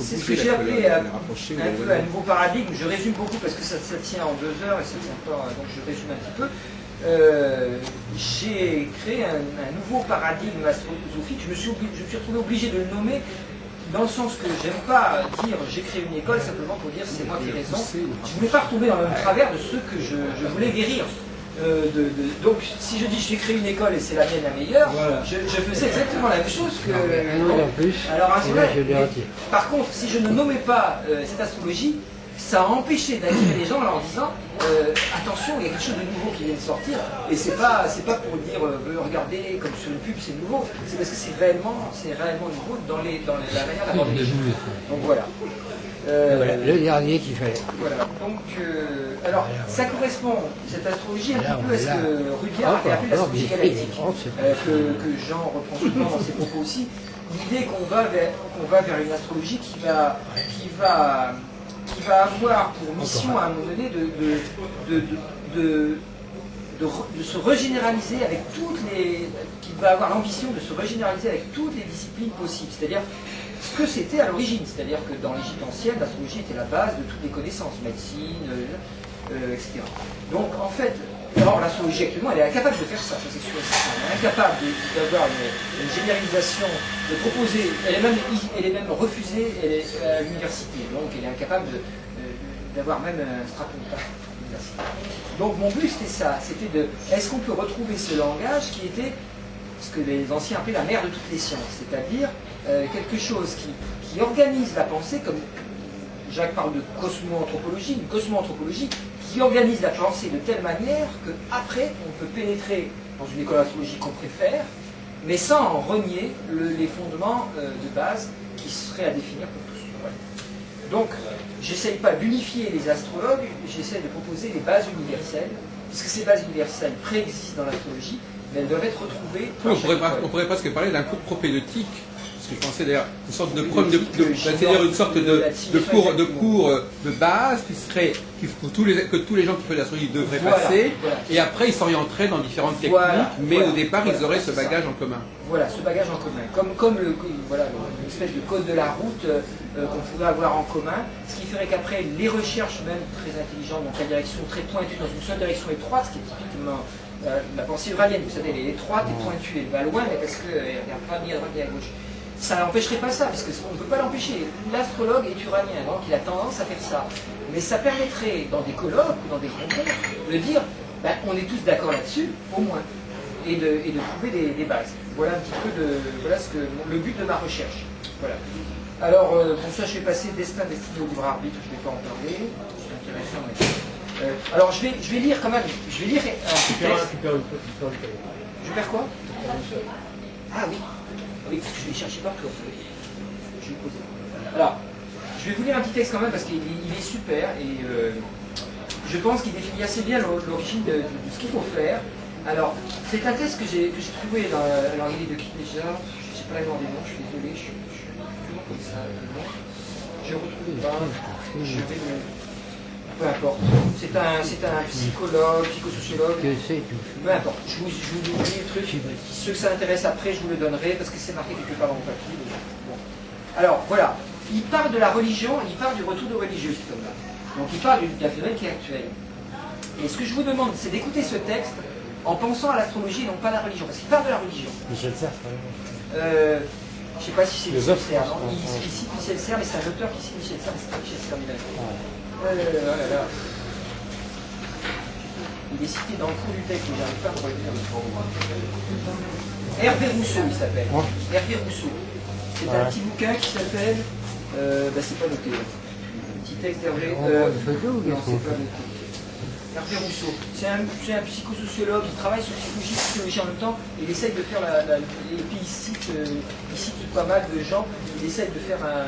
c'est ce que j'ai appelé un peu un nouveau paradigme. Je résume beaucoup parce que ça tient en 2 heures et ça tient pas, donc je résume un petit peu. J'ai créé un nouveau paradigme astrophilosophique. Je me suis retrouvé obligé de le nommer dans le sens que j'aime pas dire j'ai créé une école simplement pour dire c'est moi qui ai raison. Je voulais pas retomber dans le même travers de ceux que je voulais guérir. Donc si je dis j'ai créé une école et c'est la mienne la meilleure, voilà. je faisais exactement la même chose que... Alors à ce moment-là, par contre, si je ne nommais pas cette astrologie, ça a empêché d'attirer les gens en leur disant attention, il y a quelque chose de nouveau qui vient de sortir, et c'est pas pour dire regardez comme sur une pub c'est nouveau, c'est parce que c'est réellement nouveau dans la manière d'aborder les choses. Donc voilà. Voilà, le dernier qu'il fallait. Voilà, donc, alors, ça correspond, cette astrologie, un petit peu à ce que Rudyard avait appelé l'astrologie galactique, que Jean reprend souvent dans ses propos aussi, l'idée qu'on va vers une astrologie qui va avoir pour mission à un moment donné de se régénéraliser avec qui va avoir l'ambition de se régénéraliser avec toutes les disciplines possibles, c'est-à-dire ce que c'était à l'origine, c'est-à-dire que dans l'Égypte ancienne, l'astrologie était la base de toutes les connaissances, médecine, etc. Donc en fait, alors l'astrologie actuellement, elle est incapable de faire ça, ça c'est sûr. Elle est incapable d'avoir une généralisation, de proposer, elle est même refusée à l'université, donc elle est incapable d'avoir même un stratum à l'université. Donc mon but c'était ça, c'était est-ce qu'on peut retrouver ce langage qui était ce que les anciens appelaient la mère de toutes les sciences, c'est-à-dire quelque chose qui organise la pensée, comme Jacques parle de cosmo-anthropologie, une cosmo-anthropologie qui organise la pensée de telle manière qu'après on peut pénétrer dans une école d'astrologie qu'on préfère, mais sans en renier les fondements de base qui seraient à définir pour tous. Voilà. Donc, j'essaye pas d'unifier les astrologues, j'essaie de proposer les bases universelles, puisque ces bases universelles préexistent dans l'astrologie, mais elles doivent être retrouvées. On pourrait presque parler d'un cours propédeutique. Parce que je pensais d'ailleurs une sorte de c'est-à-dire une sorte de cours de base que tous les gens qui font de l'astrologie devraient passer, et après ils s'orienteraient dans différentes techniques, mais au départ ils auraient ce bagage en commun. Voilà, ce bagage en commun, comme une espèce de code de la route qu'on pourrait avoir en commun, ce qui ferait qu'après les recherches même très intelligentes, dans une direction très pointue, dans une seule direction étroite, ce qui est typiquement la pensée uralienne, vous savez, elle est étroite et pointue, elle va loin, mais parce qu'elle ne regarde pas ni à droite ni à gauche. Ça n'empêcherait pas ça, parce qu'on ne peut pas l'empêcher. L'astrologue est uranien, donc il a tendance à faire ça. Mais ça permettrait, dans des colloques ou dans des rencontres, de dire, on est tous d'accord là-dessus, au moins, et de trouver des bases. Voilà un petit peu le but de ma recherche. Voilà. Alors, pour ça, je vais passer destin destiné au libre arbitre, je ne vais pas en parler, c'est intéressant, mais... alors, je vais lire quand même, je vais lire un petit texte. Je vais faire quoi? Ah oui. Oui, je vais chercher partout. Je vais poser. Alors, je vais vous lire un petit texte quand même parce qu'il est super et je pense qu'il définit assez bien l'origine de ce qu'il faut faire. Alors, c'est un texte que j'ai trouvé dans l'origine de Kipling. Je ne sais pas la mémoire des noms, je suis désolé, je suis toujours comme ça. Je retrouve pas, je vais le... Peu importe. C'est un psychologue, psychosociologue. Peu importe. Je vous lis le truc. Ceux que ça intéresse après, je vous le donnerai parce que c'est marqué quelque part dans mon papier. Bon. Alors, voilà. Il parle de la religion, il parle du retour de religieux, cet homme-là. Donc, il parle d'un phénomène qui est actuel. Et ce que je vous demande, c'est d'écouter ce texte en pensant à l'astrologie et non pas à la religion. Parce qu'il parle de la religion. Michel Serres, je ne sais pas si c'est Michel Serres. Il cite Michel Serres, mais c'est un auteur qui cite Michel Serres, mais c'est pas Michel Serres. Il est cité dans le cours du texte, mais j'arrive pas à me retenir. Hervé Rousseau, il s'appelle. Hervé Rousseau. C'est un petit bouquin qui s'appelle... c'est pas noté. Un petit texte d'Hervé... non, c'est pas noté. Hervé Rousseau. C'est un psychosociologue, il travaille sur psychologie en même temps, il essaye de faire et puis il cite pas mal de gens, il essaye de faire un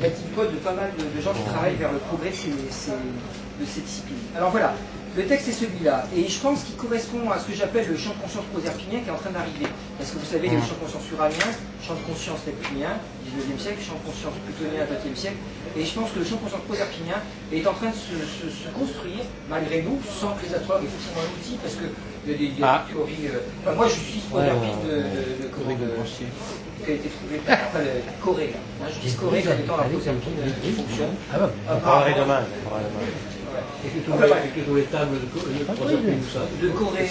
petit code de pas mal de gens qui travaillent vers le progrès de ces disciplines. Alors voilà, Le texte est celui-là, et je pense qu'il correspond à ce que j'appelle le champ de conscience proserpinien qui est en train d'arriver. Parce que vous savez, il y a le champ de conscience uranien, champ de conscience neptunien, 19e siècle, champ de conscience plutonien, 20e siècle, et je pense que le champ de conscience proserpinien est en train de se construire, malgré nous, sans que les astrologues aient forcément un outil, parce qu'il y a des théories... enfin, moi, je suis proserpine qui a été trouvé par Corée. Je dis Corée comme étant la proserpine qui fonctionne. On parlerait demain. Et que tous les tables de Corée, de Corée,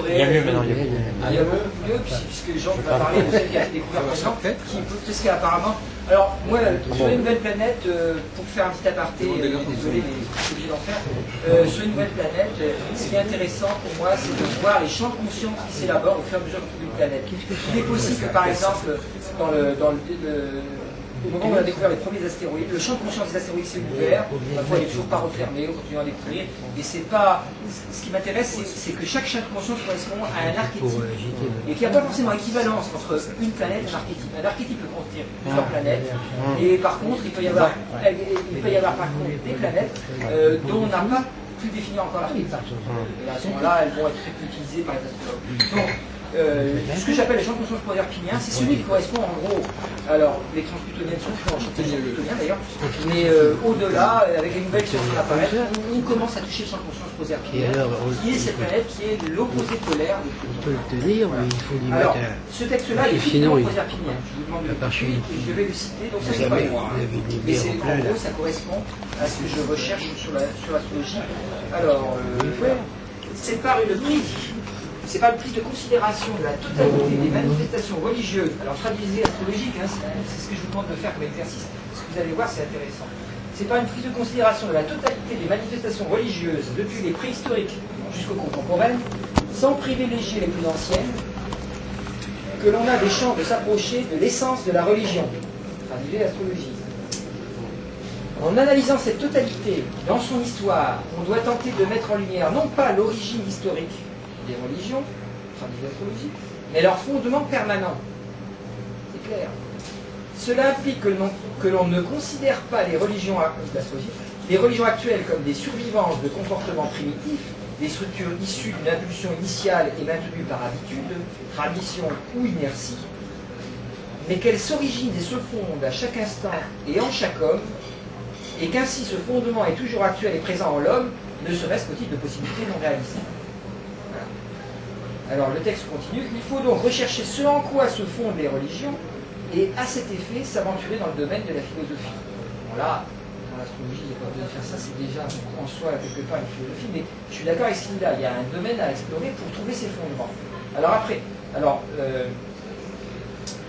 il y a mieux maintenant. Il y a beaucoup mieux, puisque Jean va parler de celle qui a été découverte maintenant, qui peut ce qu'apparemment. Alors, moi, sur une nouvelle planète, pour faire un petit aparté, désolé, mais je suis obligé d'en faire, sur une nouvelle planète, ce qui est intéressant pour moi, c'est de voir les champs de conscience qui s'élaborent au fur et à mesure d'une planète. Il est possible que, par exemple, au moment où on a découvert les premiers astéroïdes, le champ de conscience des astéroïdes s'est ouvert, parfois il n'est toujours pas refermé, on continue à découvrir, et c'est pas... Ce qui m'intéresse, c'est que chaque champ de conscience correspond à un archétype, et qu'il n'y a pas forcément équivalence entre une planète et un archétype. Un archétype peut contenir plusieurs planètes, et par contre, il peut y avoir par contre des planètes dont on n'a pas pu définir encore l'archétype. Et à ce moment-là, elles vont être très peu utilisées par les astrologues. Donc, ce que j'appelle les champs de conscience proserpiniens, c'est celui qui correspond en gros, alors les transputoniennes sont plus en champ plutonien d'ailleurs, mais au-delà, avec les nouvelles qui sont en train d'apparaître, on commence à toucher le champ de conscience proserpinien, qui est cette planète qui est l'opposé polaire de Pluton. On peut le tenir, mais il faut lui Alors, mettre ce texte-là, il est sinon, typiquement proserpinien. Je vous demande de cliquer et je vais le citer, donc ça c'est pas moi. Mais c'est en gros, ça correspond à ce que je recherche sur l'astrologie. Alors, c'est par une prise. C'est pas une prise de considération de la totalité des manifestations religieuses, alors traduisez astrologique, hein, c'est ce que je vous demande de faire comme exercice, ce que vous allez voir c'est intéressant. C'est pas une prise de considération de la totalité des manifestations religieuses depuis les préhistoriques jusqu'aux contemporaines, sans privilégier les plus anciennes, que l'on a des chances de s'approcher de l'essence de la religion. Traduisez l'astrologie. En analysant cette totalité dans son histoire, on doit tenter de mettre en lumière non pas l'origine historique des religions, l'astrologie, mais leur fondement permanent. C'est clair. Cela implique que l'on ne considère pas les religions actuelles comme des survivances de comportements primitifs, des structures issues d'une impulsion initiale et maintenues par habitude, tradition ou inertie, mais qu'elles s'originent et se fondent à chaque instant et en chaque homme, et qu'ainsi ce fondement est toujours actuel et présent en l'homme, ne serait-ce qu'au titre de possibilités non réalisées. Alors le texte continue, il faut donc rechercher ce en quoi se fondent les religions et à cet effet s'aventurer dans le domaine de la philosophie. Bon là, dans l'astrologie, il n'y a pas besoin de faire ça, c'est déjà en soi quelque part une philosophie, mais je suis d'accord avec ce qu'il a, il y a un domaine à explorer pour trouver ses fondements. Alors après,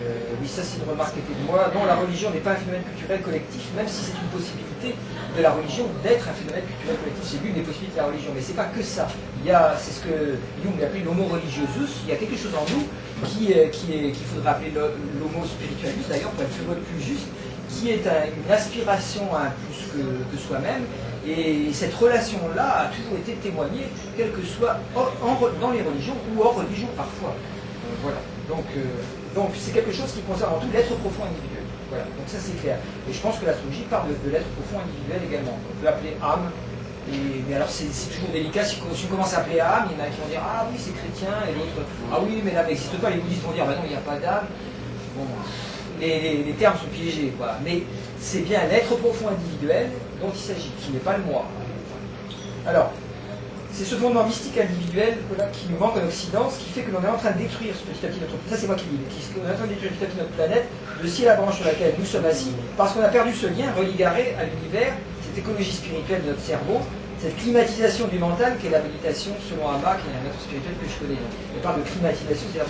oui, ça c'est une remarque qui était de moi. Non, la religion n'est pas un phénomène culturel collectif, même si c'est une possibilité de la religion d'être un phénomène culturel collectif. C'est l'une des possibilités de la religion, mais c'est pas que ça. C'est ce que Jung appelait l'homo religiosus. Il y a quelque chose en nous qu'il faudrait appeler l'homo spiritualus, d'ailleurs, pour être plus juste, qui est une aspiration à un plus que soi-même. Et cette relation-là a toujours été témoignée, quel que soit dans les religions ou hors religion parfois. Voilà. Donc c'est quelque chose qui concerne en tout l'être profond individuel. Voilà, donc ça c'est clair. Et je pense que l'astrologie parle de l'être profond individuel également. On peut appeler âme, mais alors c'est toujours délicat. Si on commence à appeler âme, il y en a qui vont dire ah oui c'est chrétien, et d'autres ah oui mais l'âme n'existe pas. Les bouddhistes vont dire bah non il n'y a pas d'âme. Bon, les termes sont piégés, quoi. Mais c'est bien l'être profond individuel dont il s'agit, qui n'est pas le moi. Alors, c'est ce fondement mystique individuel qui nous manque en Occident, ce qui fait que l'on est en train de détruire petit à petit notre planète. Ça c'est moi qui dis, on est en train de détruire petit à petit notre planète, le ciel à branche sur laquelle nous sommes assis, parce qu'on a perdu ce lien religaré à l'univers, cette écologie spirituelle de notre cerveau, cette climatisation du mental qui est la méditation selon Hama, qui est un maître spirituel que je connais. Donc, on parle de climatisation, c'est-à-dire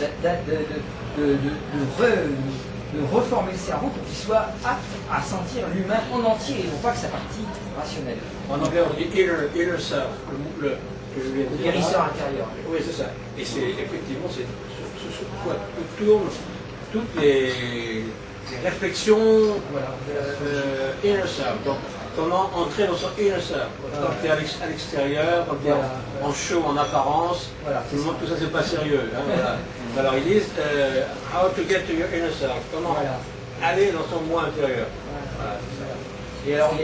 de reformer le cerveau pour qu'il soit apte à sentir l'humain en entier et non pas que sa partie rationnelle. En anglais, on dit inner self, le guérisseur intérieur. Oui, c'est ça. Et c'est effectivement c'est sur quoi tournent toutes les réflexions inner self. Donc, comment entrer dans son inner self. Quand tu es à l'extérieur, quand tu es en show, en apparence, tout le monde, tout ça c'est pas sérieux. Hein, voilà. Alors ils disent how to get to your inner self. Comment aller dans son moi intérieur. Voilà. Et alors,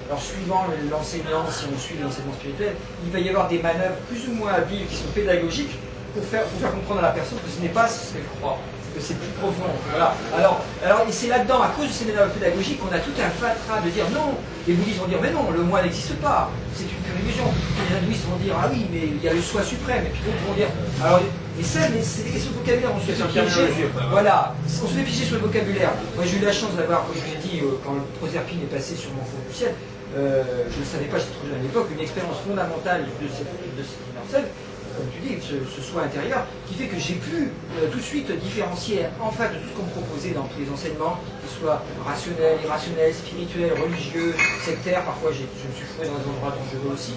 alors suivant l'enseignant, si on suit l'enseignement spirituel, il va y avoir des manœuvres plus ou moins habiles qui sont pédagogiques pour faire comprendre à la personne que ce n'est pas ce qu'elle croit, que c'est plus profond. Voilà. Alors et c'est là-dedans, à cause de ces manœuvres pédagogiques, qu'on a tout un fatras de dire non. Les bouddhistes vont dire mais non, le moi n'existe pas, c'est une pure illusion. Les hindouistes vont dire ah oui, mais il y a le soi suprême. Et puis d'autres vont dire alors, mais c'est des questions de vocabulaire, on se fait piéger. Voilà, on se fait piéger sur le vocabulaire. Moi j'ai eu la chance d'avoir, comme je vous ai dit, quand le Proserpine est passé sur mon fond du ciel, je ne savais pas, j'étais trop jeune à l'époque, une expérience fondamentale de cette universelle, comme tu dis, ce soi intérieur, qui fait que j'ai pu tout de suite différencier en fait de tout ce qu'on me proposait dans tous les enseignements, qu'ils soient rationnels, irrationnels, spirituels, religieux, sectaires, parfois je me suis fourré dans des endroits dont je veux aussi.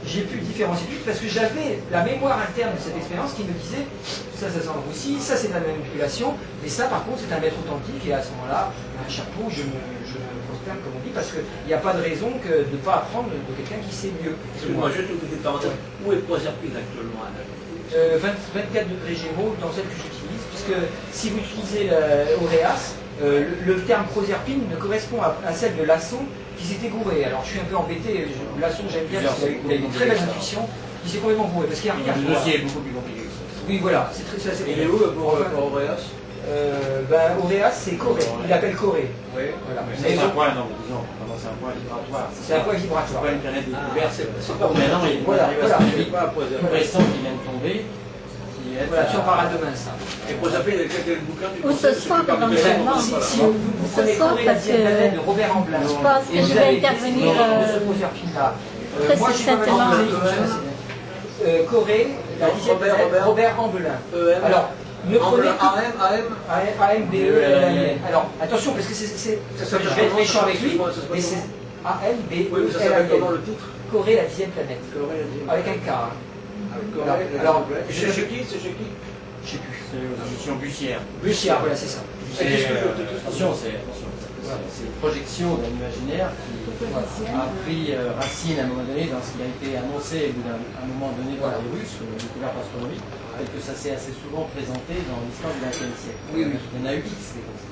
J'ai pu différencier tout parce que j'avais la mémoire interne de cette expérience qui me disait ça s'enroussit, ça c'est de la manipulation, mais ça par contre c'est un maître authentique et à ce moment-là, un chapeau, je me prosterne comme on dit, parce qu'il n'y a pas de raison que de ne pas apprendre de quelqu'un qui sait mieux. Moi juste une petite parenthèse, où est Proserpine actuellement? 24 degrés Gémeaux dans celle que j'utilise, puisque si vous utilisez Auréas, le terme Proserpine ne correspond à celle de Lasson qui s'était gouré. Alors je suis un peu embêté, Lasson j'aime bien parce qu'il a une très belle intuition, il s'est complètement gouré parce qu'il n'y a rien. Le dossier est beaucoup plus compliqué. Oui voilà, c'est très assez. Il est où pour Auréas? Auréas c'est Corée, il l'appelle Corée. Oui, voilà. C'est un point, non, disons, c'est un point vibratoire. C'est un point vibratoire. C'est pas une planète découverte, c'est pas maintenant, il voilà, arrive à ce pas à Proserpine. récent qui vient de tomber. Voilà, tu en parleras demain ça. Et Proserpine, il y a quel bouquin tu Ou ce soir, éventuellement, Si vous prenez Corée, la dixième planète de Robert Amblin, je pense que je vais intervenir très moi, succinctement. Corée, la dixième planète, Robert Ambelin. Alors, ne prenez A-M-B-E-L-I-N. Alors, attention, parce que je vais être méchant avec lui, mais c'est A-M-B-E-L-I-N. Corée, la dixième planète. Avec un K. Alors, c'est chez qui? C'est chez qui? Je sais plus. Je suis en Bussière. Bussière, voilà, c'est ça. Attention, c'est une projection d'un imaginaire qui a pris racine à un moment donné dans ce qui a été annoncé à un moment donné par les Russes, la découverte astronomique, et que ça s'est assez souvent présenté dans l'histoire du XXe siècle. Oui, oui. Il y en a eu X, des comme ça.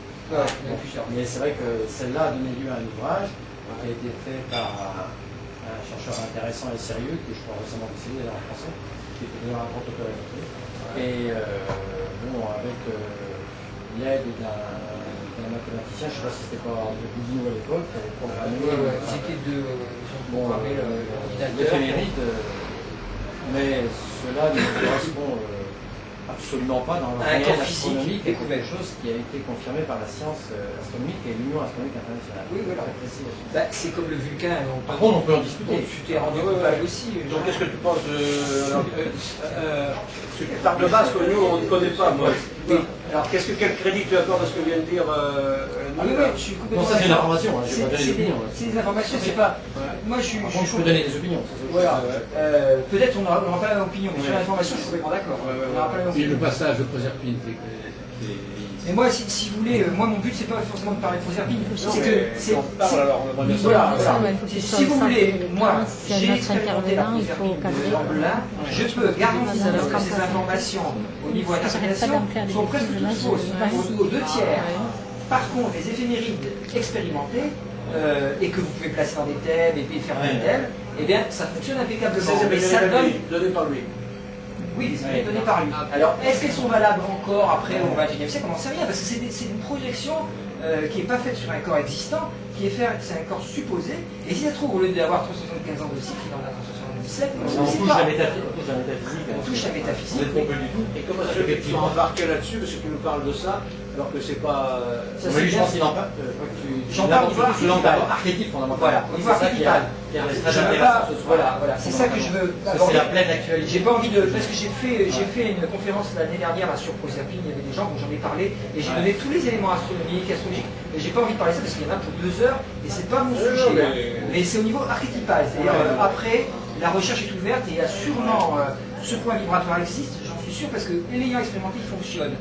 Mais c'est vrai que celle-là a donné lieu à un ouvrage qui a été fait par un chercheur intéressant et sérieux, que je crois récemment décédé en français, qui était d'ailleurs un grand auteur écouté. Et bon, avec l'aide d'un mathématicien, je ne sais pas si c'était pas de Boudinot à l'époque, pour Ils étaient deux, ils ont programmé l'éphéméride, mais cela ne correspond absolument pas dans la réelle astronomique, et quelque chose qui a été confirmé par la science astronomique et l'Union astronomique internationale. Oui, voilà. C'est comme le Vulcain. Par contre, on peut en discuter. Tu t'es rendu coupable aussi. Donc, qu'est-ce que tu penses de. Par de base que nous, on ne connaît pas, moi. Oui. Alors, quel crédit tu accordes à ce que vient de dire oui, je suis complètement. Non, ça c'est une information, hein, je vais pas donner des opinions. C'est des informations, c'est pas. Moi, je suis. Je peux donner des opinions. Voilà. Peut-être on n'aura pas la même opinion, mais sur l'information, je suis complètement d'accord. On n'aura pas la même opinion. Le passage de Proserpine, mais moi, si vous voulez, moi mon but c'est pas forcément de parler de Proserpine, c'est que c'est. Voilà. Si vous voulez, moi j'ai expérimenté la Proserpine de Ambelin, je peux garantir que ces informations au niveau interprétation sont presque toutes fausses, aux 2 tiers. Par contre, les éphémérides expérimentés, et que vous pouvez placer dans des thèmes et faire des thèmes, eh bien ça fonctionne impeccablement. Mais ça donné par lui. Oui, les éphémérides données par lui. Alors, est-ce qu'elles sont valables encore après au XXIe siècle? On n'en sait rien, parce que c'est une projection qui n'est pas faite sur un corps existant, c'est un corps supposé, et si ça se trouve, au lieu d'avoir 375 ans de cycle, il en a 377, on touche la métaphysique. On touche la métaphysique. Et comment ça se fait que tu embarques là-dessus, parce que tu nous parles de ça, alors que c'est pas. Oui, je pense qu'il en parle. J'en parle au niveau archétypal. Archétype fondamental. Voilà, au niveau archétypal. Voilà, c'est ça que je veux. C'est la pleine actualité. J'ai pas envie de. Parce que j'ai fait une conférence l'année dernière sur Proserpine, il y avait des gens dont j'en ai parlé, et j'ai donné tous les éléments astronomiques, astrologiques, et j'ai pas envie de parler de ça parce qu'il y en a pour 2 heures, et c'est pas mon sujet. Mais c'est au niveau archétypal, c'est-à-dire après, la recherche est ouverte, et il y a sûrement ce point vibratoire existe, j'en suis sûr, parce que l'ayant expérimenté, il fonctionne.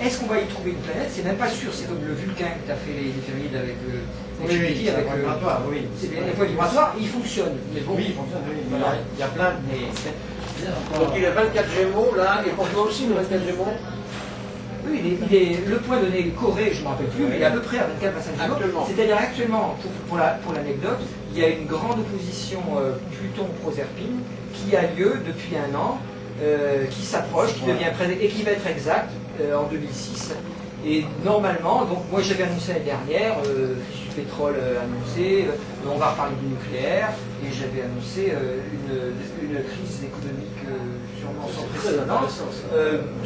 Est-ce qu'on va y trouver une planète? C'est même pas sûr, c'est comme le Vulcain que tu as fait les éphémérides avec avec le vibratoire, oui. C'est bien les points vibratoires, il fonctionne. Mais bon, oui, il fonctionne, oui. Il y a plein de. Donc il a 24 Gémeaux là, et pour toi aussi le 24 Gémeaux? Oui, le point donné, le Corée, je ne me rappelle plus, mais il est à peu près à 24-25 jours. C'est-à-dire actuellement, pour l'anecdote, il y a une grande opposition Pluton-Proserpine qui a lieu depuis un an, qui s'approche, qui devient et qui va être exact en 2006. Et normalement, donc moi j'avais annoncé l'année dernière, fiche du pétrole annoncé, on va reparler du nucléaire, et j'avais annoncé une crise économique sûrement sans précédent,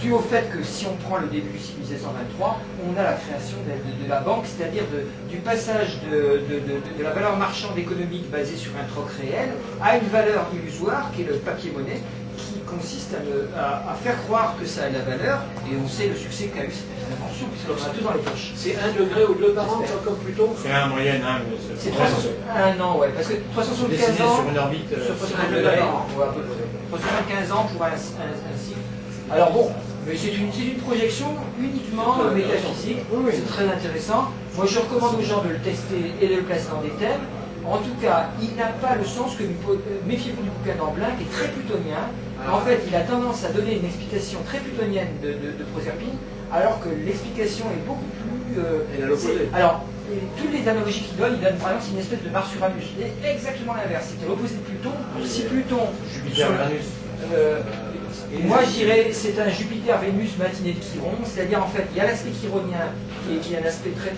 dû au fait que si on prend le début du cycle 1723, on a la création de la banque, c'est-à-dire du passage de la valeur marchande économique basée sur un troc réel à une valeur illusoire qui est le papier-monnaie, qui consiste à faire croire que ça a de la valeur, et on sait le succès qu'a eu cette invention, puisqu'on a tout dans les poches. C'est 1 degré ou 2 par an, comme Pluton? C'est un moyenne, hein, c'est 1 an, ouais, parce que 375 ans sur une orbite sur 75 ans, ouais, à peu près. 375 ans pour un cycle. Alors bon, mais c'est une projection uniquement métaphysique, c'est très intéressant. Moi je recommande aux gens de le tester et de le placer dans des thèmes. En tout cas, il n'a pas le sens que méfiez-vous du bouquin d'Amblin, qui est très plutonien. En fait, il a tendance à donner une explication très plutonienne de Proserpine, alors que l'explication est beaucoup plus... alors, toutes les analogies qu'il donne par exemple une espèce de Mars-Uranus. C'est exactement l'inverse, c'était l'opposé de Pluton. Si Pluton... Jupiter-Uranus. Moi je dirais c'est un Jupiter-Vénus matinée de Chiron, c'est-à-dire en fait il y a l'aspect chironien qui est un aspect très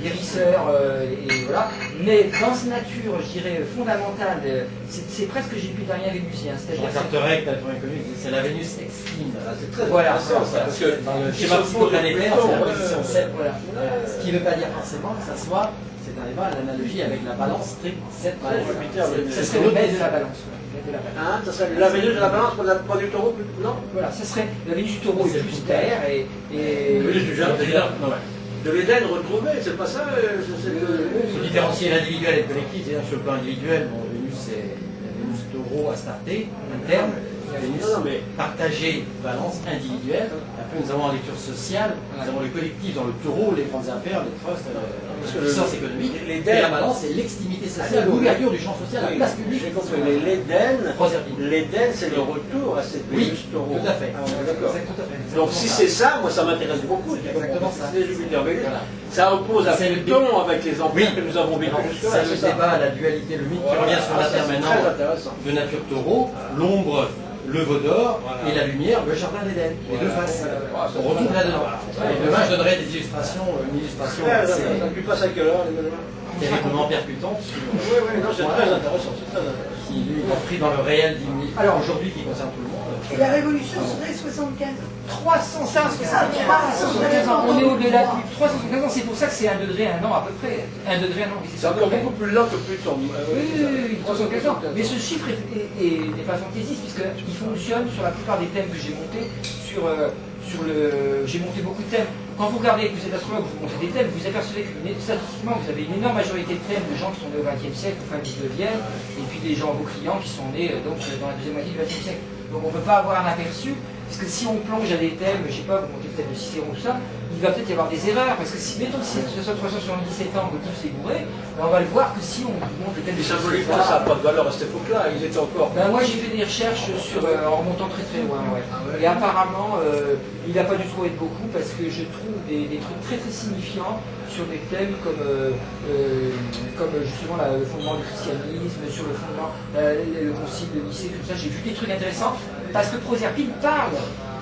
guérisseur, et voilà, mais dans sa nature je dirais fondamentale, c'est presque Jupitérien-Vénusien. La carte recte, c'est la Vénus extrême. C'est très voilà, intéressant ça, parce que dans le schéma psychoplanétaire, c'est la position 7. Voilà. Ce qui ne veut pas dire forcément que ça soit, c'est un débat, l'analogie avec la balance stricte 7. Ça serait le maître de la balance. Hein, ça serait la Vénus de la balance, pas du taureau, non? Voilà, ça serait la Vénus du taureau est plus terre et la Vénus du jardin, de l'Éden retrouvé, c'est pas ça? Il faut différencier l'individuel et le collectif. C'est-à-dire sur le plan individuel, bon, Vénus c'est la Vénus taureau Astarté, interne. Vénus partagée, balance individuelle. Après nous avons en lecture sociale, nous avons le collectif dans le taureau, les grandes affaires, les trusts, la puissance économique. Et la balance c'est l'extimité sociale, l'ouverture du champ social, la place publique. J'ai compris, mais l'Éden c'est le retour à cette Vénus taureau. Tout à fait. D'accord. Donc si c'est ça, moi ça m'intéresse beaucoup. C'est exactement ça. C'est Jupiter-Vénus. Ça oppose à Pluton avec les empires que nous avons vécu jusque-là. C'est le débat, la dualité, le mythe qui revient sur la Terre maintenant, de nature taureau, l'ombre, le veau d'or, et la lumière, le jardin d'Éden, les deux faces. On retrouve là-dedans. Et demain, je donnerai des illustrations, une illustration Tu passes à quelle heure? terriblement percutante sur Oui, non, c'est très intéressant. qui lui est compris dans le réel d'Imni. Alors aujourd'hui, qui concerne tout le monde. Et la révolution serait 75 ans. 375 ans, on est au-delà de 375 ans, c'est pour ça que c'est 1 degré, 1 an à peu près. 1 degré, 1 an, oui, C'est encore beaucoup plus lent que Pluton. Oui, 375 ans. Mais ce chiffre n'est pas fantaisiste, puisqu'il fonctionne sur la plupart des thèmes que j'ai montés. J'ai monté beaucoup de thèmes. Quand vous regardez, que vous êtes astrologue, vous montez des thèmes, vous apercevez que statistiquement, vous avez une énorme majorité de thèmes de gens qui sont nés au XXe siècle, au fin du XIXe, et puis des gens, vos clients, qui sont nés donc, dans la deuxième moitié du XXe siècle. Donc on ne peut pas avoir un aperçu, parce que si on plonge à des thèmes, je ne sais pas, vous montez le thème de Cicéron, tout ça, il va peut-être y avoir des erreurs, parce que si, mettons que c'est 377 ans, motif c'est bourré, on va le voir que si on monte le thème de Mais symboliquement, ça n'a pas de valeur à cette époque-là, ils étaient encore... Moi j'ai fait des recherches en remontant très très loin, ouais. Et apparemment, il n'a pas du tout être beaucoup, parce que je trouve des trucs très très signifiants sur des thèmes comme justement le fondement du christianisme, sur le fondement, le concile de Nicée, tout ça, j'ai vu des trucs intéressants, parce que Proserpine parle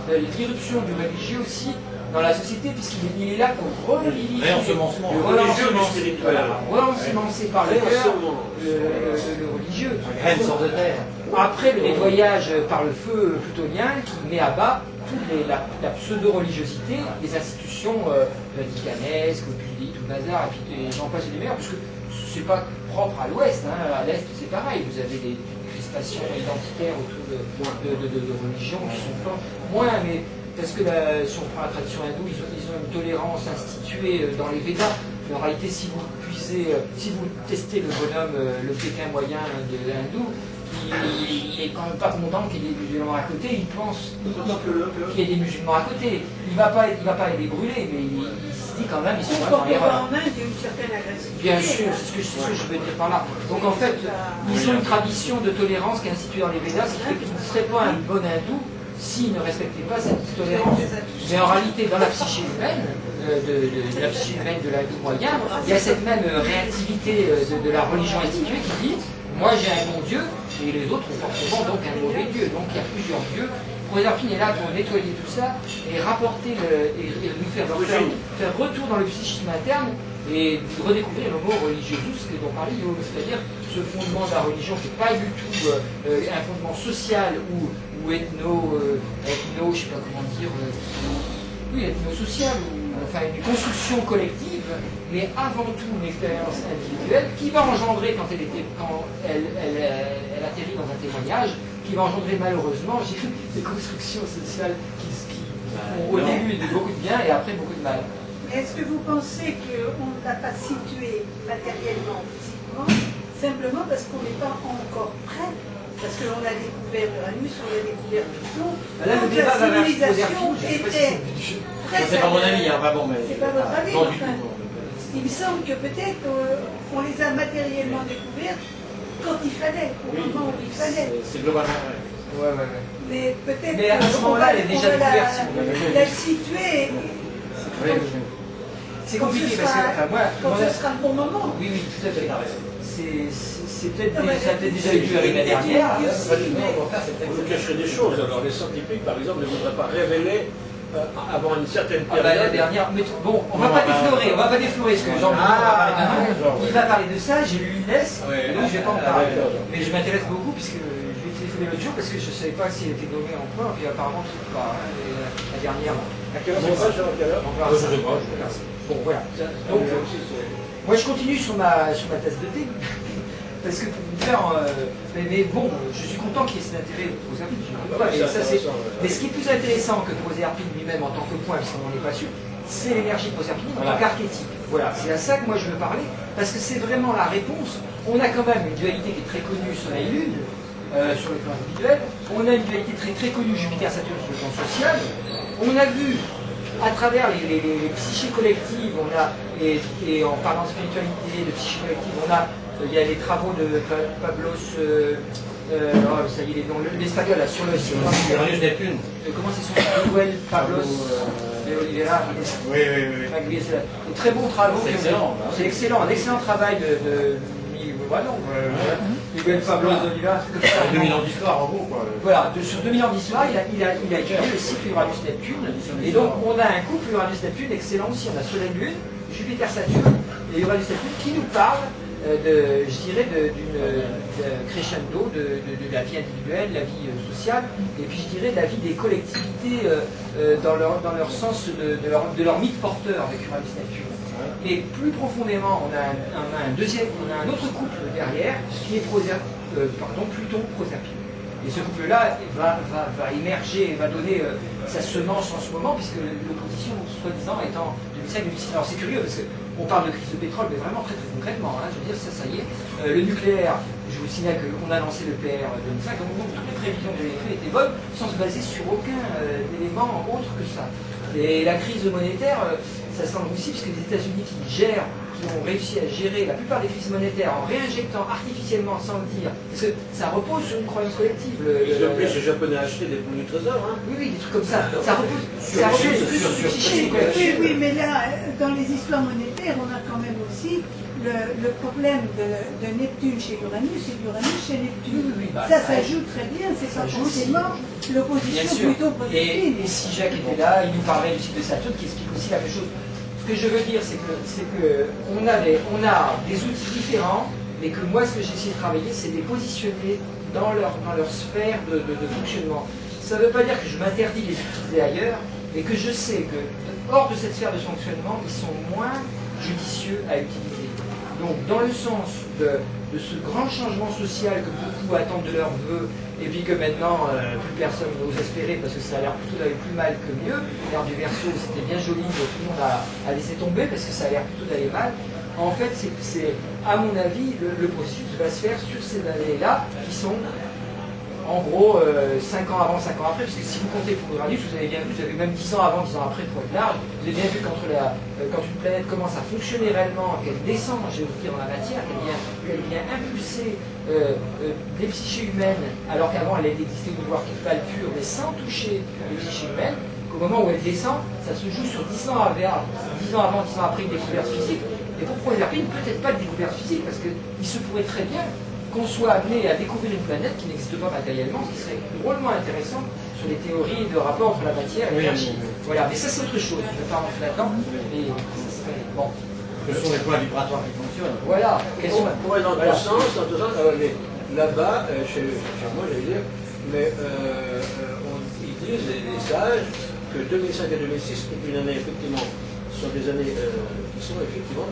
de l'irruption du religieux aussi dans la société, puisqu'il est là pour revivifier Réensemencement. le religieux, relancement du spirituel. Relancer par le cœur le religieux. Graine sort de terre. Après le nettoyage par le feu plutonien qui met à bas toute la pseudo-religiosité des institutions vaticanesques, opulite, tout le bazar, et puis j'en passe des meilleurs, puisque c'est pas propre à l'ouest, hein. À l'est c'est pareil, vous avez des crispations identitaires autour de religions qui sont fortes, moins, mais parce que si on prend la tradition hindoue, ils ont une tolérance instituée dans les Védas. Mais en réalité, si vous testez le bonhomme, le Pékin moyen de l'hindou, il est quand même pas content qu'il y ait des musulmans à côté, il pense qu'il y ait des musulmans à côté. Il va pas les brûler, mais il se dit quand même, ils sont vraiment dans l'erreur. En Inde, il y a une certaine agressivité. Bien sûr, c'est ce que je veux dire par là. Donc en fait, ils ont une tradition de tolérance qui est instituée dans les Védas, ce qui fait qu'il ne serait pas un bon hindou s'ils ne respectaient pas cette tolérance. Mais en réalité, dans la psyché humaine, de la psyché humaine de la vie moyenne, il y a cette même réactivité de la religion instituée qui dit moi j'ai un bon Dieu et les autres ont forcément donc un mauvais Dieu. Donc il y a plusieurs dieux. Proserpine est là pour nettoyer tout ça et rapporter et nous faire retour dans le psychisme interne et redécouvrir le mot religiosus dont parlait Yoh, c'est-à-dire ce fondement de la religion qui n'est pas du tout un fondement social ou ethno, je sais pas comment dire, ethno-social, enfin une construction collective, mais avant tout une expérience individuelle qui va engendrer, quand elle atterrit dans un témoignage, qui va engendrer malheureusement des constructions sociales qui font au début beaucoup de bien et après beaucoup de mal. Mais est-ce que vous pensez qu'on ne l'a pas situé matériellement, physiquement, simplement parce qu'on n'est pas encore prêt? Parce qu'on a découvert Uranus, on a découvert Pluton. Là, le débat va vers civilisation était prête. C'est pas mon avis, hein, pas bon, mais. C'est pas votre avis, Non, du enfin. tout. Il me semble que peut-être on les a matériellement découvertes quand il fallait, au moment où il fallait. C'est globalement vrai. Ouais. Mais peut-être Mais à ce moment-là, elle est déjà découverte. la situer C'est quand compliqué ce parce que sera, moi, quand ce sera le bon moment. oui, tout à fait. C'est peut-être Non, mais ça a peut-être déjà eu lieu l'année dernière. Vous cacherez des choses. Alors les scientifiques, par exemple, ne voudraient pas révéler avant une certaine Ah bah, la période. dernière, mais bon, on va pas déflorer ce que Jean va parler demain. Il va parler de ça, j'ai lu Inès, Ouais. donc je vais pas en parler. Mais je m'intéresse beaucoup puisque je lui ai téléphoné l'autre jour parce que je ne savais pas s'il était nommé en point, puis apparemment tout pas. La dernière. À quelle heure c'est ça, Jean, à quelle heure? On verra ça. Bon, voilà. Donc, moi je continue sur ma tasse de thé. Parce que pour vous faire. Mais bon, je suis content qu'il y ait cet intérêt de Proserpine. Mais ce qui est plus intéressant que Proserpine lui-même en tant que point, parce qu'on n'en est pas sûr, c'est l'énergie de Proserpine en tant qu'archétype. Voilà, c'est à ça que moi je veux parler, parce que c'est vraiment la réponse. On a quand même une dualité qui est très connue Soleil-Lune, sur le plan individuel. On a une dualité très connue Jupiter-Saturne sur le plan social. On a vu à travers les psychés collectives, et en parlant de spiritualité, de psyché collective, il y a les travaux de Pablos, ça y est, les noms, l'espagnol là, sur le site. Uranus Neptune. Comment c'est son nom? Miguel Pablos de Oliveira. Oui. De très bons travaux. C'est excellent. C'est excellent, un excellent travail de Miguel Pablos de Oliveira. 2000 ans d'histoire en gros, quoi. Voilà, sur 2000 ans d'histoire, il a étudié le cycle Uranus-Neptune. Et donc, on a un couple Uranus-Neptune excellent aussi. On a Soleil-Lune, Jupiter-Saturne et Uranus-Neptune qui nous parlent je dirais, d'une crescendo de la vie individuelle, la vie sociale, et puis je dirais de la vie des collectivités dans leur sens de leur mythe porteur avec Uranus-Neptune. Mais plus profondément, on a un autre couple derrière qui est Pluton-Proserpine. Et ce couple-là va émerger, va donner sa semence en ce moment, puisque l'opposition, soi-disant, est en 2005-2006. Alors c'est curieux, parce qu'on parle de crise de pétrole, mais vraiment très concrètement. Je veux dire, ça y est. Le nucléaire, je vous signale qu'on a lancé le PR 2005, donc toutes les prévisions que j'avais faites étaient bonnes, sans se baser sur aucun élément autre que ça. Et la crise monétaire, ça semble aussi, puisque les États-Unis qui ont réussi à gérer la plupart des crises monétaires en réinjectant artificiellement, sans le dire, parce que ça repose sur une croyance collective. Les Japonais ont acheté des bouts du trésor. Oui, des trucs comme ça. Ça repose sur le psyché. Oui, mais là, dans les histoires monétaires, on a quand même aussi le problème de Neptune chez Uranus et d'Uranus chez Neptune. Ça joue très bien, c'est pas forcément l'opposition plutôt positive. Et si Jacques était là, il nous parlerait du cycle de Saturne qui explique aussi la même chose. Ce que je veux dire, c'est que on a des outils différents, mais que moi, ce que j'ai essayé de travailler, c'est de les positionner dans leur sphère de fonctionnement. Ça ne veut pas dire que je m'interdis de les utiliser ailleurs, mais que je sais que hors de cette sphère de fonctionnement, ils sont moins judicieux à utiliser. Donc, dans le sens de ce grand changement social que beaucoup attendent de leur vœu, et puis que maintenant, plus personne n'ose espérer parce que ça a l'air plutôt d'aller plus mal que mieux. L'ère du Verseau, c'était bien joli, mais tout le monde a laissé tomber parce que ça a l'air plutôt d'aller mal. En fait, c'est à mon avis, le processus va se faire sur ces années-là qui sont en gros 5 ans avant, 5 ans après, parce que si vous comptez pour Uranus, vous avez bien vu, vous avez même 10 ans avant, 10 ans après pour être large, vous avez bien vu quand une planète commence à fonctionner réellement, qu'elle descend, je vais vous dire, dans la matière, qu'elle vient impulser des psychés humaines, alors qu'avant elle existait au niveau archétypal pur, mais sans toucher les psychés humaines, qu'au moment où elle descend, ça se joue sur 10 ans avant, 10 ans avant, 10 ans après une découverte physique. Et pour Proserpine, peut-être pas de découverte physique, parce qu'il se pourrait très bien qu'on soit amené à découvrir une planète qui n'existe pas matériellement, ce qui serait drôlement intéressant sur les théories de rapport entre la matière et l'énergie. Voilà, mais ça c'est autre chose, je ne vais pas rentrer là-dedans, mais ça serait... Bon. Ce sont les points vibratoires qui fonctionnent. Voilà. Pour aller dans le sens, mais là-bas, chez moi, j'allais dire, mais ils disent, les sages, que 2005 et 2006, qui est une année, effectivement, sont des années qui sont effectivement...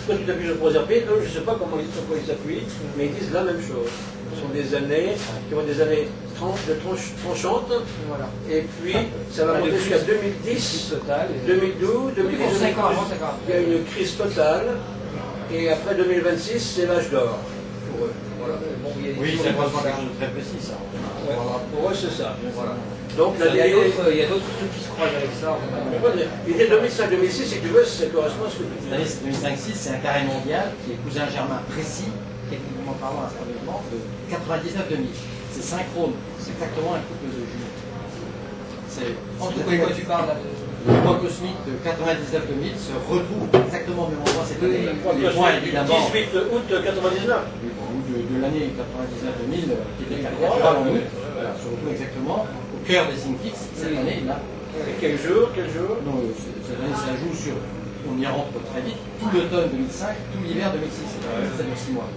Quand tu t'appuies sur Proserpine, eux, je ne sais pas comment ils s'appuient, mais ils disent la même chose. Ce sont des années qui vont des années tranchantes, voilà. Et puis ça va monter jusqu'à 2010, 2012, 2010, il y a une crise totale, et après 2026, c'est l'âge d'or pour eux. Voilà. Oui, c'est vraiment quelque chose de très précis, ça. Ouais. Pour eux, c'est ça. Voilà. Donc, il y a d'autres trucs qui se croisent avec ça. L'idée 2005-2006, si tu veux, ça correspond à ce que tu dis. 2005-6, c'est un carré mondial qui est cousin germain précis, techniquement parlant, astronomiquement, de 99-2000. C'est synchrone, c'est exactement un couple de jumeaux. Entre quoi tu parles là le point cosmique de 99-2000 se retrouve exactement au même endroit cette année. Les points, évidemment. 18 août 99. De l'année 99-2000, qui était caricatural en août, voilà, se retrouve exactement au cœur des signes fixes cette année là. Quel jour Non, cette année ça joue sur, on y rentre très vite, tout l'automne 2005, tout l'hiver 2006, ça dure 6 mois.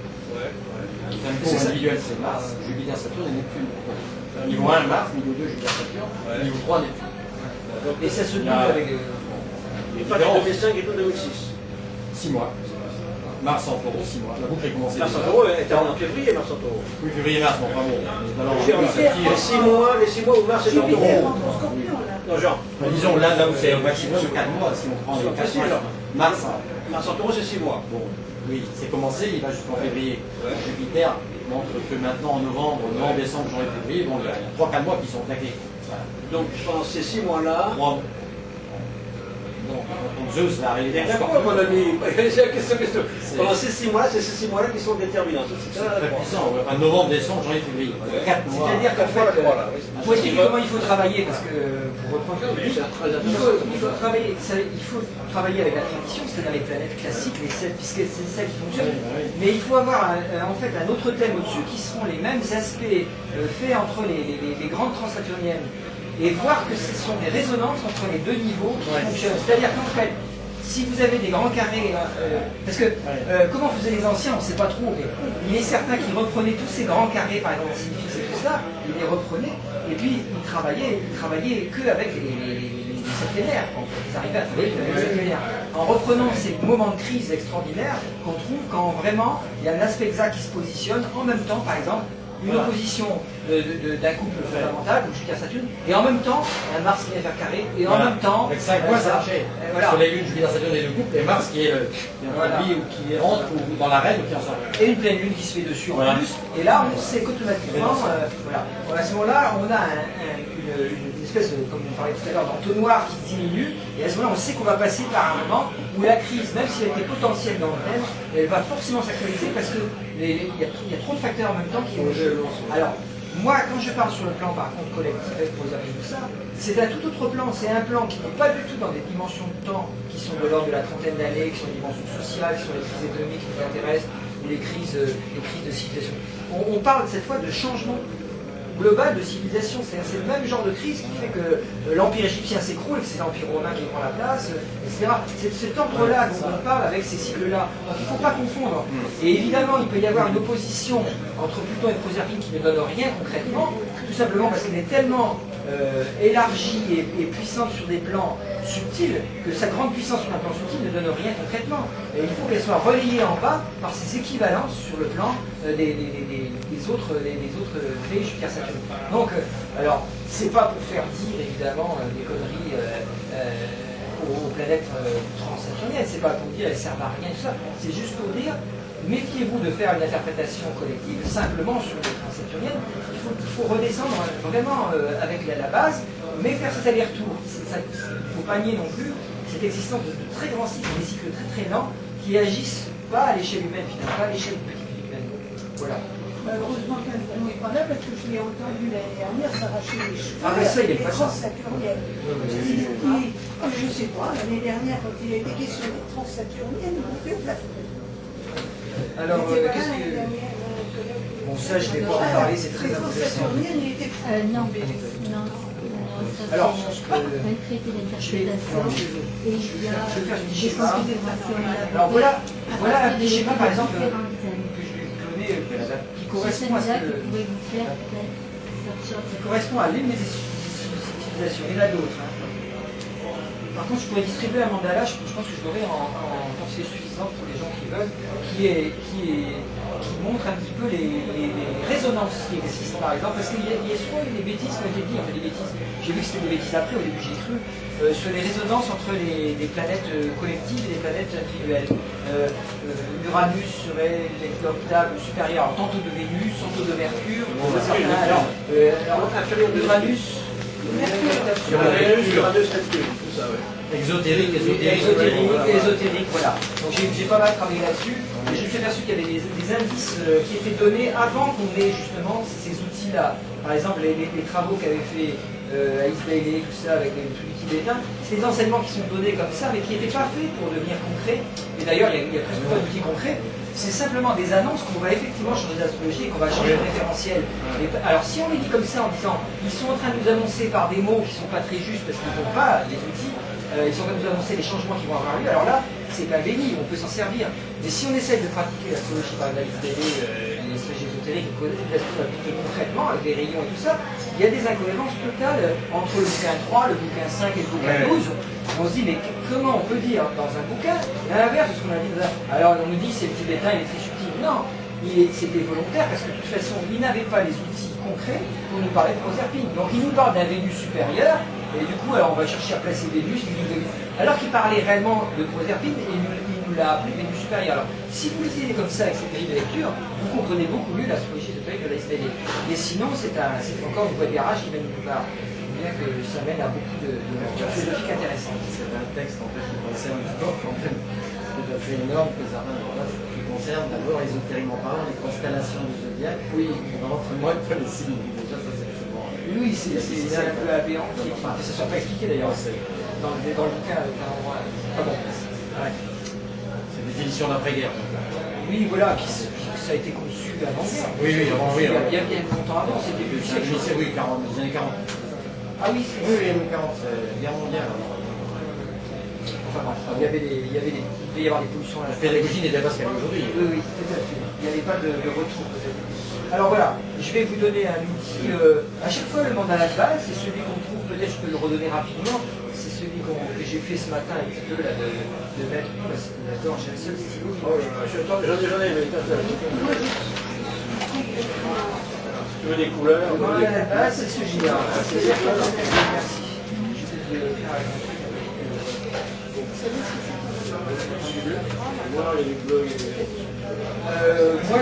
C'est un niveau individuel, c'est Mars, Jupiter, Saturne et Neptune. Niveau 1 Mars, niveau 2 Jupiter, Saturne, niveau 3 Neptune. Et ça se double avec... Et pas 2005 et tout 2006. 6 mois. Mars en taureau, 6 mois. La boucle est commencée. Mars en taureau était en février, Mars en taureau. Oui, février-mars, bon, pas bon. Les 6 mois où Mars est en taureau. Non, genre. Disons là où c'est au maximum 4 mois, si on prend les 4 mois. Mars en taureau, c'est 6 mois. Bon, oui, c'est commencé, il va jusqu'en février. Jupiter montre que maintenant en novembre, décembre, janvier, février, bon, il y a 3-4 mois qui sont claqués. Donc pendant ces 6 mois-là. Donc Zeus va arriver. D'accord, mon ami. Pendant ces 6 mois, c'est ces 6 mois-là qui sont déterminants. C'est très puissant. Enfin, novembre, décembre, janvier, février. 4 mois. C'est-à-dire qu'en fait, moi je dis comment il faut travailler, parce que pour reprendre, il faut travailler avec la tradition, c'est dans les planètes classiques, les 7, puisque c'est celles qui fonctionnent. Mais il faut avoir en fait un autre thème au-dessus qui seront les mêmes aspects faits entre les grandes transsaturniennes. Et voir que ce sont des résonances entre les deux niveaux qui fonctionnent. C'est-à-dire qu'en fait, si vous avez des grands carrés, parce que comment faisaient les anciens, on ne sait pas trop, mais il est certain qu'ils reprenaient tous ces grands carrés, par exemple, signifiques et tout ça, ils les reprenaient, et puis ils travaillaient que avec les septénaires, ils arrivaient à travailler avec les septénaires. En reprenant ces moments de crise extraordinaires qu'on trouve quand vraiment il y a un aspect exact qui se positionne, en même temps, par exemple, une opposition d'un couple fondamental, Jupiter-Saturne, et en même temps, un Mars qui est vers carré, et en même temps... Avec 5 mois, ça marchait. Soleil, Lune, Jupiter-Saturne et le couple, et Mars qui est qui rentre ou dans l'arène ou qui en sort. Et une pleine Lune qui se fait dessus en plus, et là, on sait qu'automatiquement, à ce moment-là, on a une espèce de, comme on parlait tout à l'heure, d'entonnoir qui diminue, et à ce moment-là, on sait qu'on va passer par un moment où la crise, même si elle était potentielle dans le thème, elle va forcément s'actualiser parce que il y a trop de facteurs en même temps qui vont jouer. Alors, moi, quand je parle sur le plan, par contre, collectif, avec tout ça, c'est un tout autre plan. C'est un plan qui n'est pas du tout dans des dimensions de temps qui sont de l'ordre de la trentaine d'années, qui sont des dimensions sociales, qui sont les crises économiques qui nous intéressent, ou les crises de civilisation. On parle cette fois de changement global de civilisation. C'est le même genre de crise qui fait que l'Empire égyptien s'écroule, que c'est l'Empire romain qui prend la place, etc. C'est cet ordre-là dont on parle avec ces cycles-là. Donc il ne faut pas confondre. Et évidemment, il peut y avoir une opposition entre Pluton et Proserpine qui ne donne rien concrètement, tout simplement parce qu'elle est tellement élargie et puissante sur des plans subtils que sa grande puissance sur un plan subtil ne donne rien concrètement. Et il faut qu'elle soit relayée en bas par ses équivalences sur le plan des autres clés Jupiter-Saturne. Donc, alors, c'est pas pour faire dire évidemment des conneries aux planètes transsaturniennes, c'est pas pour dire elles servent à rien, tout ça. C'est juste pour dire méfiez-vous de faire une interprétation collective simplement sur les trains saturniennes. Il faut redescendre vraiment avec la base, mais faire cet aller-retour. Il ne faut pas nier non plus cette existence de très grands cycles, des cycles très très lents qui agissent pas à l'échelle humaine finalement, pas à l'échelle du petit humaine. Voilà. Heureusement qu'un n'est pas là parce que je l'ai entendu l'année dernière s'arracher les cheveux. Ah, mais ça, il est les pas ça. transsaturniennes. Je sais pas, l'année dernière, quand il a été question des transsaturniennes, il était au plafond. Alors, qu'est-ce que. Bon, ça, je ne vais pas en parler, c'est très Les intéressant. transsaturniennes, il était Non, non. Ça, Alors, c'est un traité d'interprétation et il y a je vais faire un petit des schéma. configurations. Alors voilà un petit schéma par exemple que différentes. je vais donner qui C'est correspond à celle-là ce qui que- pourrait vous faire peut-être sortir qui correspond à l'une des utilisations. Il y en a d'autres. Hein. Par contre, je pourrais distribuer un mandala, je pense que je l'aurai en quantité suffisante pour les gens qui veulent, qui montre un petit peu les résonances qui existent par exemple, parce qu'il y a souvent eu des bêtises qui ont été dites, enfin des bêtises, j'ai vu que c'était des bêtises après, au début j'ai cru, sur les résonances entre les planètes collectives et les planètes individuelles. Uranus serait l'octave supérieure, tantôt de Vénus, tantôt de Mercure, alors Uranus, Exotérique, ésotérique, voilà. Donc j'ai pas mal travaillé là-dessus, et je me suis aperçu qu'il y avait des indices qui étaient donnés avant qu'on ait justement ces outils-là. Par exemple, les travaux qu'avait fait Alice Bailey, tout ça, avec les trucs tibétains, c'est des enseignements qui sont donnés comme ça, mais qui n'étaient pas faits pour devenir concrets. Et d'ailleurs, il y a presque pas d'outils concrets. C'est simplement des annonces qu'on va effectivement changer d'astrologie et qu'on va changer de référentiel. Alors si on les dit comme ça en disant ils sont en train de nous annoncer par des mots qui ne sont pas très justes parce qu'ils n'ont pas les outils, ils sont en train de nous annoncer les changements qui vont avoir lieu, alors là, c'est pas béni, on peut s'en servir. Mais si on essaie de pratiquer l'astrologie par la l'astrologie ésotérique, l'astrologie concrètement, avec les rayons et tout ça, il y a des incohérences totales entre le bouquin 3, le bouquin 5 et le bouquin 12. On se dit, mais comment on peut dire dans un bouquin, à l'inverse de ce qu'on a dit là, alors on nous dit c'est le tibétain, il est très subtil. Non, c'était volontaire parce que de toute façon, il n'avait pas les outils concrets pour nous parler de Proserpine. Donc il nous parle d'un Vénus supérieur, et du coup, alors on va chercher à placer Vénus, alors qu'il parlait réellement de Proserpine, et il nous l'a appelé Vénus supérieure. Alors, si vous lisez comme ça avec cette grille de lecture, vous comprenez beaucoup mieux l'astrologie ésotérique de la SPD. Mais sinon, c'est encore une voie de garage qui mène nulle part. Bien que ça mène à beaucoup de philosophiques intéressantes. C'est un texte en fait qui concerne en fait tout à fait énorme qui concerne d'abord ésotériquement parlant les constellations du zodiaque. Oui. Entre moi et les signes. Déjà ça c'est souvent. Oui, c'est un peu aberrant. Ça ne soit pas expliqué d'ailleurs. Dans le bouquin, pas bon. Ouais. C'est des éditions d'après-guerre. Oui, voilà, puis ça a été conçu avant-guerre. Oui, avant, oui. Il y a bien longtemps avant, c'était début du siècle. Oui, 40, les années 40. Ah oui, Oui, les années 40, guerre mondiale. Enfin, il devait y avoir des pollutions à La pédagogie n'était pas ce qu'elle est aujourd'hui. Oui, tout à fait. Il n'y avait pas de retour peut-être. Alors voilà, je vais vous donner un outil. À chaque fois, le mandala de base, c'est celui qu'on trouve, peut-être je peux le redonner rapidement, c'est celui que j'ai fait ce matin un petit peu là, de mettre. D'accord, j'ai un seul stylo. J'en ai, mais tu veux des couleurs? Le mandala de base, c'est celui-là. C'est-à-dire que. Merci. Je vais te faire un truc avec moi,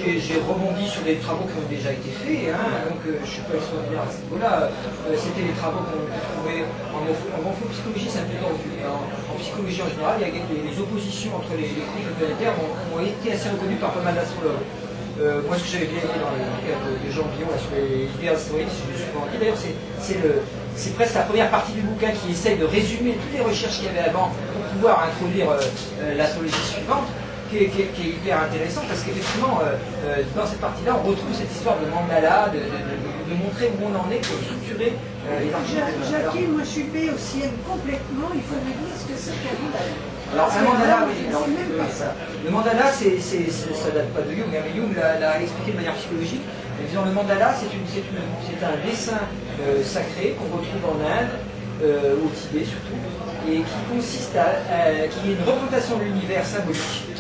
j'ai rebondi sur des travaux qui ont déjà été faits, hein, donc je ne suis pas extraordinaire à ce niveau-là. C'était les travaux qu'on trouvait en morphopsychologie, c'est un peu tordu. En psychologie en général, il y a les oppositions entre les couples planétaires ont été assez reconnues par pas mal d'astrologues. Moi, ce que j'avais bien aimé dans le cas de Jean Guillon, sur les idées astroïdes, je me suis souvent dit, d'ailleurs, c'est presque la première partie du bouquin qui essaye de résumer toutes les recherches qu'il y avait avant pour pouvoir introduire l'astrologie suivante, qui est hyper intéressant parce qu'effectivement, dans cette partie-là, on retrouve cette histoire de mandala, de montrer où on en est pour structurer les archives. Jackie, moi je suis béotienne complètement, il faut me dire ce que c'est qu'un mandala. Alors, un mandala, oui. Alors, c'est même pas ça. Le mandala, ça date pas de Jung, mais Jung l'a expliqué de manière psychologique. En disant le mandala, c'est un dessin sacré qu'on retrouve en Inde, au Tibet surtout, et qui consiste qui est une représentation de l'univers symbolique,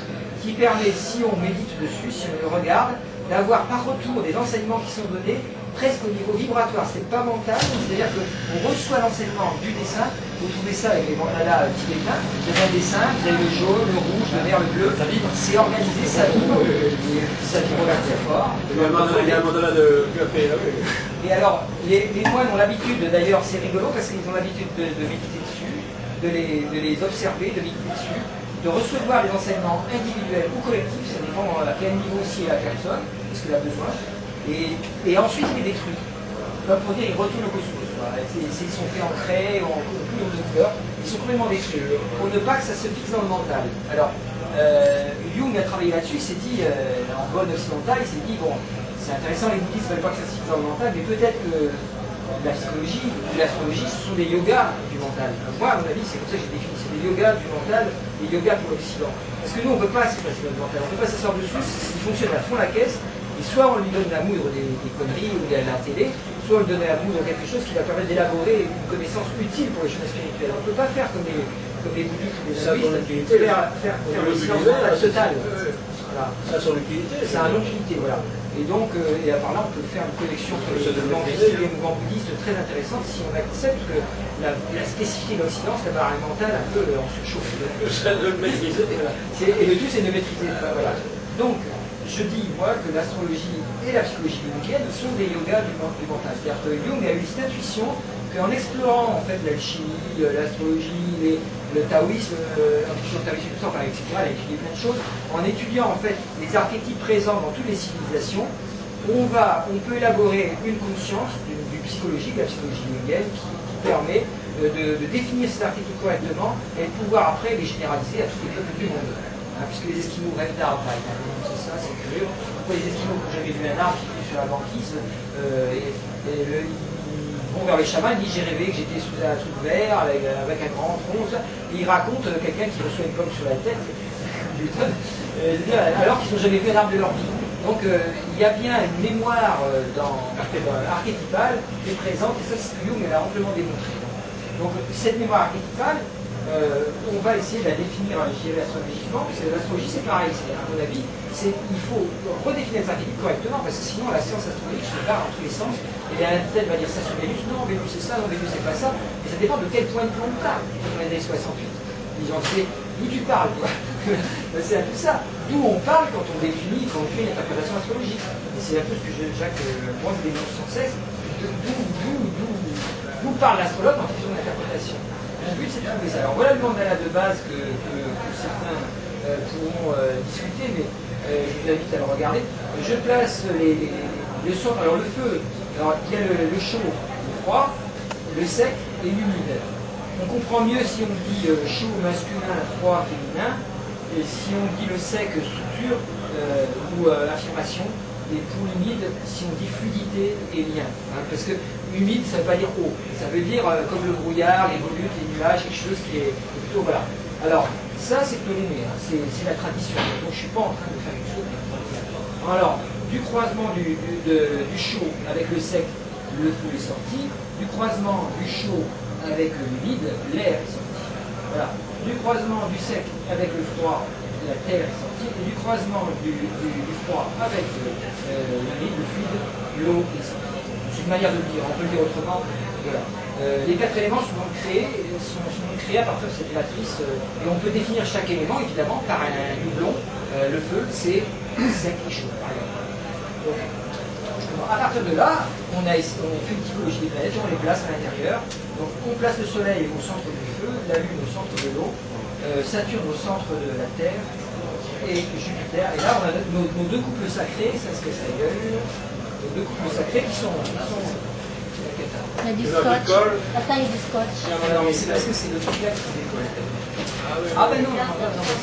qui permet, si on médite dessus, si on le regarde, d'avoir par retour des enseignements qui sont donnés presque au niveau vibratoire. C'est pas mental, c'est-à-dire qu'on reçoit l'enseignement du dessin Vous trouvez ça avec les mandalas tibétains, vous avez un dessin, vous avez le jaune, le rouge, le vert, le bleu, c'est organisé, ça vibre très fort. Il y a un mandala de QAP là. Et alors, les moines ont l'habitude, d'ailleurs c'est rigolo parce qu'ils ont l'habitude de méditer dessus, de les observer, de méditer dessus, de recevoir des enseignements individuels ou collectifs, ça dépend à quel niveau aussi est la personne, parce qu'il a besoin, et ensuite il les détruit. Comme pour dire, ils retournent au cosmos. Ils sont faits en craie, en couleur de fleurs, ils sont complètement détruits, pour ne pas que ça se fixe dans le mental. Alors, Jung a travaillé là-dessus, il s'est dit, en bonne occidentale, il s'est dit, bon, c'est intéressant, les bouddhistes ne veulent pas que ça se fixe dans le mental, mais peut-être que la psychologie ou l'astrologie, ce sont des yogas du mental. Moi, à mon avis, c'est comme ça que j'ai défini, c'est des yogas du mental, des yogas pour l'Occident. Parce que nous, on ne peut pas se passer dans le mental, on ne peut pas s'asseoir dessus, il fonctionne à fond la caisse, et soit on lui donne la moudre des conneries ou de la télé, soit on lui donne la moudre quelque chose qui va permettre d'élaborer une connaissance utile pour les choses spirituelles. On ne peut pas faire comme les bouddhistes ou les hindouistes, faire le silence total. Voilà. Ça a son utilité. Ça a une utilité, voilà. Et donc, et à part là, on peut faire une connexion entre les mouvements bouddhistes très intéressante si on accepte que la spécificité de l'Occident, c'est d'avoir un mental un peu en surchauffe. Ça de le maîtriser. Et le tout, c'est de maîtriser. Voilà. Donc, je dis, moi, que l'astrologie et la psychologie jungienne sont des yogas du mental. C'est-à-dire que Jung a eu cette intuition qu'en explorant en fait l'alchimie, l'astrologie, le taoïsme, l'intuition taoïsme, tout ça, enfin, etc., il a étudié plein de choses, en étudiant en fait les archétypes présents dans toutes les civilisations, on peut élaborer une conscience du psychologique, la psychologie jungienne, qui permet de définir ces archétypes correctement et de pouvoir après les généraliser à tous les peuples du monde. Puisque les Esquimaux rêvent d'arbres, par exemple, c'est ça, c'est curieux. Pourquoi les Esquimaux, quand j'avais vu un arbre qui était sur la banquise, ils vont vers les chamans, ils disent j'ai rêvé que j'étais sous un truc vert avec un grand tronc, ça. Et ils racontent quelqu'un qui reçoit une pomme sur la tête, alors qu'ils n'ont jamais vu un arbre de leur vie. Donc il y a bien une mémoire archétypale qui est présente, et ça Jung l'a amplement démontré. Donc cette mémoire archétypale, on va essayer de la définir astrologiquement, parce que l'astrologie c'est pareil, à mon avis, il faut redéfinir les archétypes correctement, parce que sinon la science astrologique se barre dans tous les sens, et la tête va dire ça sur Vénus, non, Vénus c'est ça, non, Vénus c'est pas ça, et ça dépend de quel point de plan on parle. Dans les années 68, les gens disaient, d'où tu parles, quoi. C'est un peu ça, d'où on parle quand on définit, quand on fait une interprétation astrologique. Et c'est un peu ce que Jacques moi je dénonce sans cesse, d'où parle l'astrologue en faisant une interprétation. Mon but c'est de trouver ça. Alors voilà le mandala de base que certains pourront discuter, mais je vous invite à le regarder. Je place le son. Alors le feu, alors, il y a le chaud, le froid, le sec et l'humide. On comprend mieux si on dit chaud masculin, froid féminin, et si on dit le sec structure ou affirmation. Et pour l'humide, si on dit fluidité et lien. Parce que humide, ça ne veut pas dire eau. Ça veut dire comme le brouillard, les volutes, les nuages, quelque chose qui est plutôt. Voilà. Alors, ça, c'est Ptolémée, c'est la tradition. Donc, je ne suis pas en train de faire quelque chose. Alors, du croisement du chaud avec le sec, le feu est sorti. Du croisement du chaud avec l'humide, l'air est sorti. Voilà. Du croisement du sec avec le froid, la terre est sortie, et du croisement du froid avec l'humide, le fluide, l'eau est sortie. C'est une manière de le dire, on peut le dire autrement. Voilà. Les quatre éléments sont créés à partir de cette matrice, et on peut définir chaque élément, évidemment, par un doublon. Le feu, c'est sec et chaud, par exemple. Donc, à partir de là, on fait une typologie des planètes, on les place à l'intérieur. Donc, on place le Soleil au centre du feu, la Lune au centre de l'eau, Saturne au centre de la Terre et Jupiter. Et là, on a nos deux couples sacrés, ça se casse la gueule, nos deux couples sacrés qui sont Il y a du scotch. Attends, il y a du scotch. non, mais c'est parce que c'est le truc là qui décolle. Ah ben non.